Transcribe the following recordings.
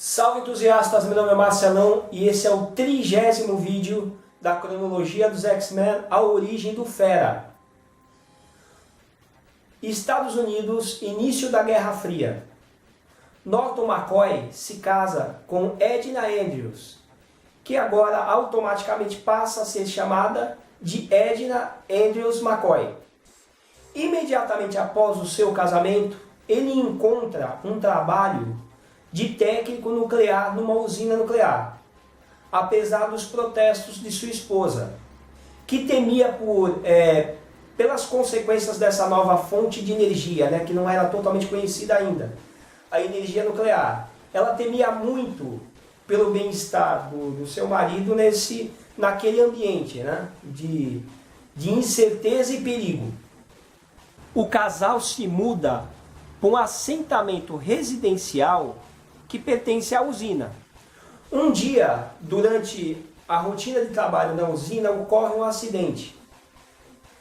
Salve entusiastas, meu nome é Marcelão e esse é o 30º vídeo da cronologia dos X-Men, a origem do Fera. Estados Unidos, início da Guerra Fria. Norton McCoy se casa com Edna Andrews, que agora automaticamente passa a ser chamada de Edna Andrews McCoy. Imediatamente após o seu casamento, ele encontra um trabalho de técnico nuclear numa usina nuclear, apesar dos protestos de sua esposa, que temia pelas consequências dessa nova fonte de energia, que não era totalmente conhecida ainda, a energia nuclear. Ela temia muito pelo bem-estar do seu marido naquele ambiente de incerteza e perigo. O casal se muda para um assentamento residencial que pertence à usina. Um dia, durante a rotina de trabalho na usina, ocorre um acidente.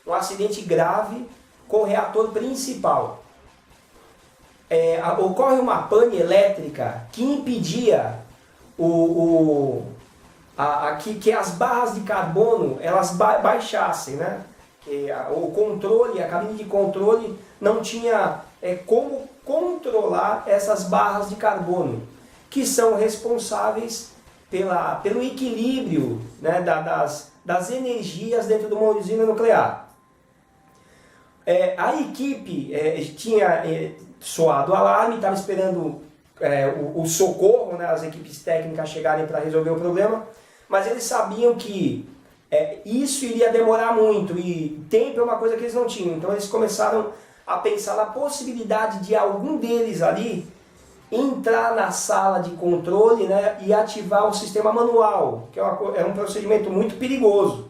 Um acidente grave com o reator principal. Ocorre uma pane elétrica que impedia que as barras de carbono elas baixassem, Que o controle, a cabine de controle não tinha como controlar essas barras de carbono, que são responsáveis pelo equilíbrio das energias dentro de uma usina nuclear. A equipe tinha soado o alarme, estava esperando o socorro, as equipes técnicas chegarem para resolver o problema, mas eles sabiam que isso iria demorar muito e tempo é uma coisa que eles não tinham. Então eles começaram a pensar na possibilidade de algum deles ali entrar na sala de controle e ativar o sistema manual, que é um procedimento muito perigoso.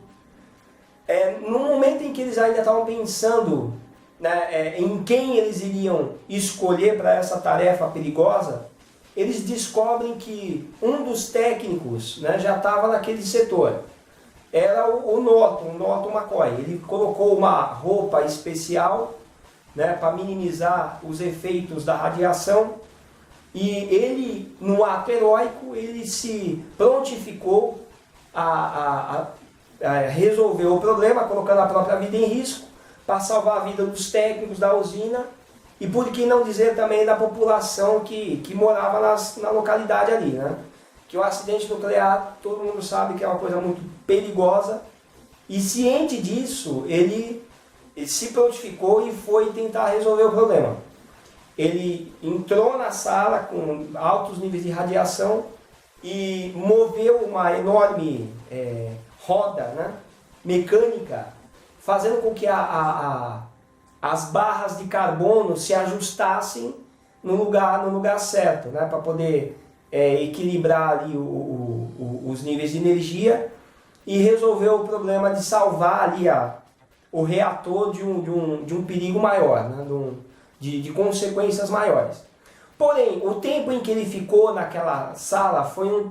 No momento em que eles ainda estavam pensando em quem eles iriam escolher para essa tarefa perigosa, eles descobrem que um dos técnicos já estava naquele setor. Era o Norton McCoy. Ele colocou uma roupa especial para minimizar os efeitos da radiação, e ele, no ato heróico, ele se prontificou a resolver o problema, colocando a própria vida em risco, para salvar a vida dos técnicos da usina, e por que não dizer também da população que morava na localidade ali, Que o acidente nuclear, todo mundo sabe que é uma coisa muito perigosa, e ciente disso, ele se prontificou e foi tentar resolver o problema. Ele entrou na sala com altos níveis de radiação e moveu uma enorme roda mecânica, fazendo com que as barras de carbono se ajustassem no lugar certo, para poder equilibrar ali os níveis de energia e resolver o problema de salvar ali o reator de um perigo maior, de consequências maiores. Porém, o tempo em que ele ficou naquela sala foi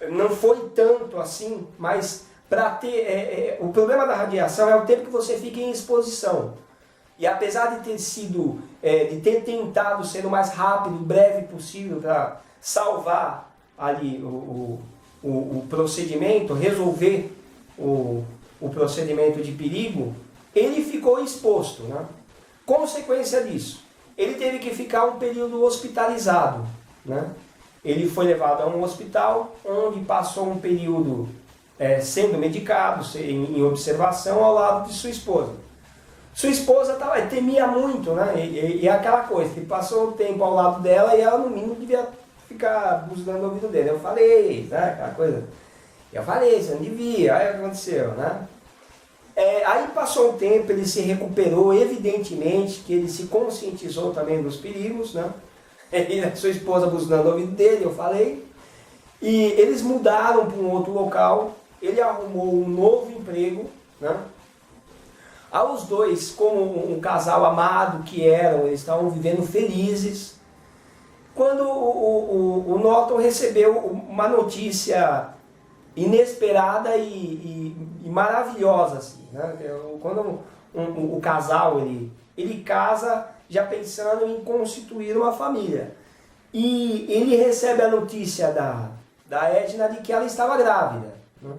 não foi tanto assim, mas para ter o problema da radiação é o tempo que você fica em exposição. E apesar de ter tentado ser o mais rápido e breve possível para salvar ali o procedimento, resolver o procedimento de perigo, ele ficou exposto. Consequência disso, ele teve que ficar um período hospitalizado. Ele foi levado a um hospital, onde passou um período sendo medicado, em observação ao lado de sua esposa. Sua esposa temia muito, e aquela coisa, ele passou um tempo ao lado dela e ela no mínimo devia ficar buzinando no ouvido dele. Eu falei, aquela coisa. Eu falei, você não devia, aí o que aconteceu, Aí passou um tempo, ele se recuperou, evidentemente que ele se conscientizou também dos perigos, Ele, sua esposa buzinando no ouvido dele, eu falei. E eles mudaram para um outro local, ele arrumou um novo emprego, Aos dois, como um casal amado que eram, eles estavam vivendo felizes, quando o Norton recebeu uma notícia inesperada e maravilhosa, assim, Quando o casal ele casa já pensando em constituir uma família. e ele recebe a notícia da Edna de que ela estava grávida. Né?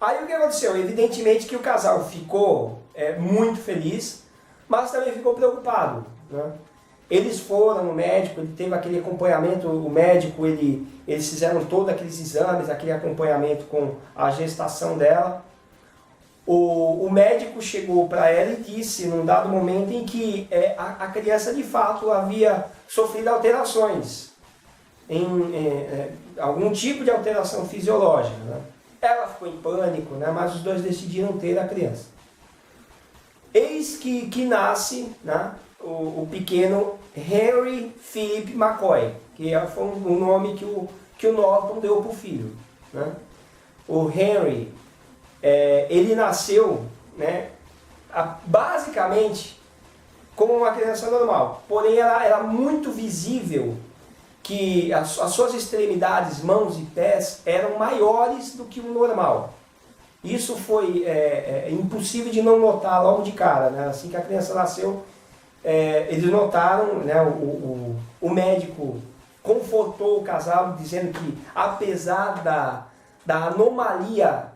Aí o que aconteceu? Evidentemente que o casal ficou muito feliz, mas também ficou preocupado. Né? Eles foram no médico, ele teve aquele acompanhamento, o médico, eles fizeram todos aqueles exames, aquele acompanhamento com a gestação dela. O médico chegou para ela e disse, num dado momento, em que a criança de fato havia sofrido alterações, algum tipo de alteração fisiológica. Né? Ela ficou em pânico, né? Mas os dois decidiram ter a criança. Eis que nasce, né, o pequeno Henry Philip McCoy, que foi o nome que o Norton deu para o filho. Né? O Henry, ele nasceu, né, basicamente como uma criança normal, porém era muito visível que as suas extremidades, mãos e pés, eram maiores do que o normal. Isso foi impossível de não notar logo de cara. Né? Assim que a criança nasceu, eles notaram, né, o médico confortou o casal, dizendo que apesar da anomalia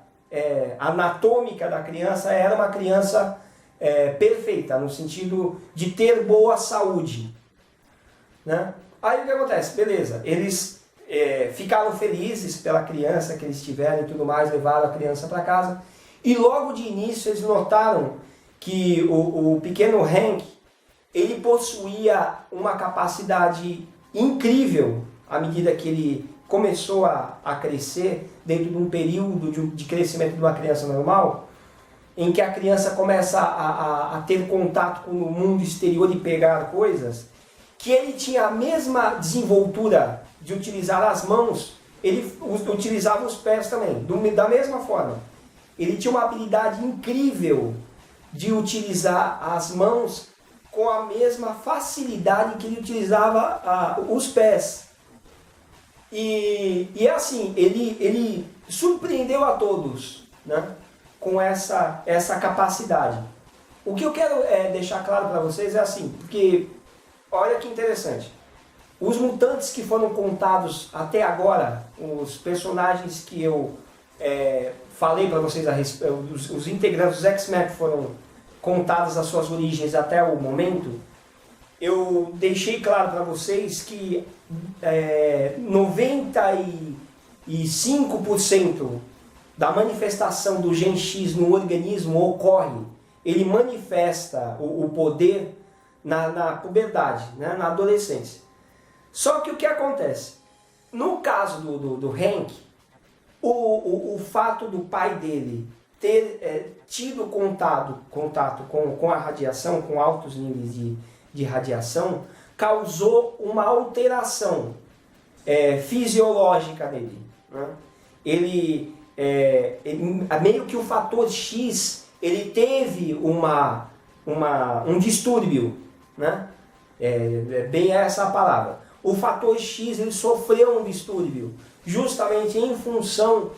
anatômica da criança, era uma criança perfeita, no sentido de ter boa saúde. Né? Aí o que acontece? Beleza, eles ficaram felizes pela criança que eles tiveram e tudo mais, levaram a criança para casa, e logo de início eles notaram que o pequeno Hank, ele possuía uma capacidade incrível à medida que ele começou a crescer dentro de um período de crescimento de uma criança normal, em que a criança começa a ter contato com o mundo exterior e pegar coisas, que ele tinha a mesma desenvoltura de utilizar as mãos, ele utilizava os pés também, da mesma forma. Ele tinha uma habilidade incrível de utilizar as mãos com a mesma facilidade que ele utilizava os pés. E assim, ele surpreendeu a todos, né, com essa capacidade. O que eu quero deixar claro para vocês é assim, porque olha que interessante. Os mutantes que foram contados até agora, os personagens que eu falei para vocês, os integrantes dos X-Men que foram contados as suas origens até o momento, eu deixei claro para vocês que 95% da manifestação do Gen X no organismo ocorre, ele manifesta o poder na puberdade, né, na adolescência. Só que o que acontece? No caso do Hank, o fato do pai dele ter tido contato com a radiação, com altos níveis de radiação, causou uma alteração fisiológica nele. Né? Ele meio que o fator X, ele teve um distúrbio, né? Bem essa a palavra. O fator X, ele sofreu um distúrbio, justamente em função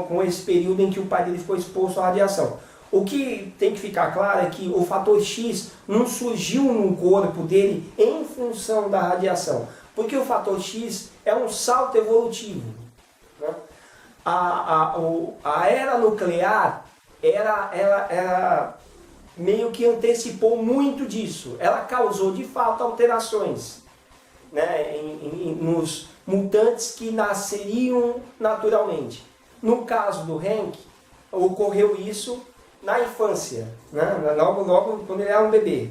com esse período em que o pai dele ficou exposto à radiação. O que tem que ficar claro é que o fator X não surgiu no corpo dele em função da radiação, porque o fator X é um salto evolutivo. Né? A era nuclear, ela meio que antecipou muito disso. Ela causou de fato alterações, né, nos mutantes que nasceriam naturalmente. No caso do Hank, ocorreu isso na infância, né, logo quando ele era um bebê,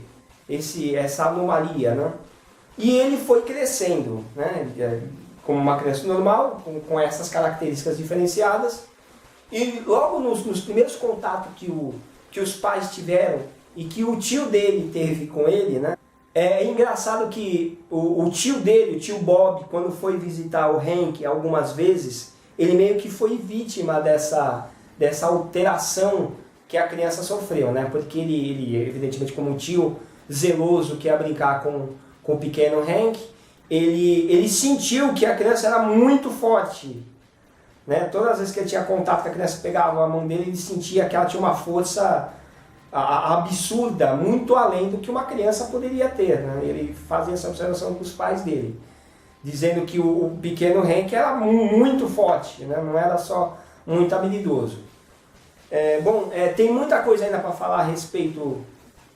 essa anomalia. Né, e ele foi crescendo, né, como uma criança normal, com essas características diferenciadas, e logo nos primeiros contatos que os pais tiveram e que o tio dele teve com ele, né? É engraçado que o tio dele, o tio Bob, quando foi visitar o Hank algumas vezes, ele meio que foi vítima dessa alteração que a criança sofreu, né? Porque ele evidentemente, como um tio zeloso que ia brincar com o pequeno Hank, ele sentiu que a criança era muito forte. Né? Todas as vezes que ele tinha contato, que a criança pegava a mão dele, ele sentia que ela tinha uma força absurda, muito além do que uma criança poderia ter, né? Ele fazia essa observação com os pais dele, dizendo que o pequeno Hank era muito forte, né? Não era só muito habilidoso. Tem muita coisa ainda para falar a respeito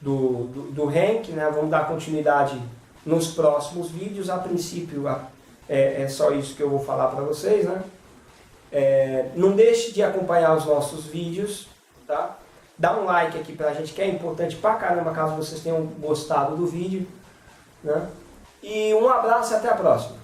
do Hank, né? Vamos dar continuidade nos próximos vídeos. A princípio é só isso que eu vou falar para vocês, né? Não deixe de acompanhar os nossos vídeos, tá? Dá um like aqui pra gente, que é importante pra caramba, caso vocês tenham gostado do vídeo, né? E um abraço e até a próxima.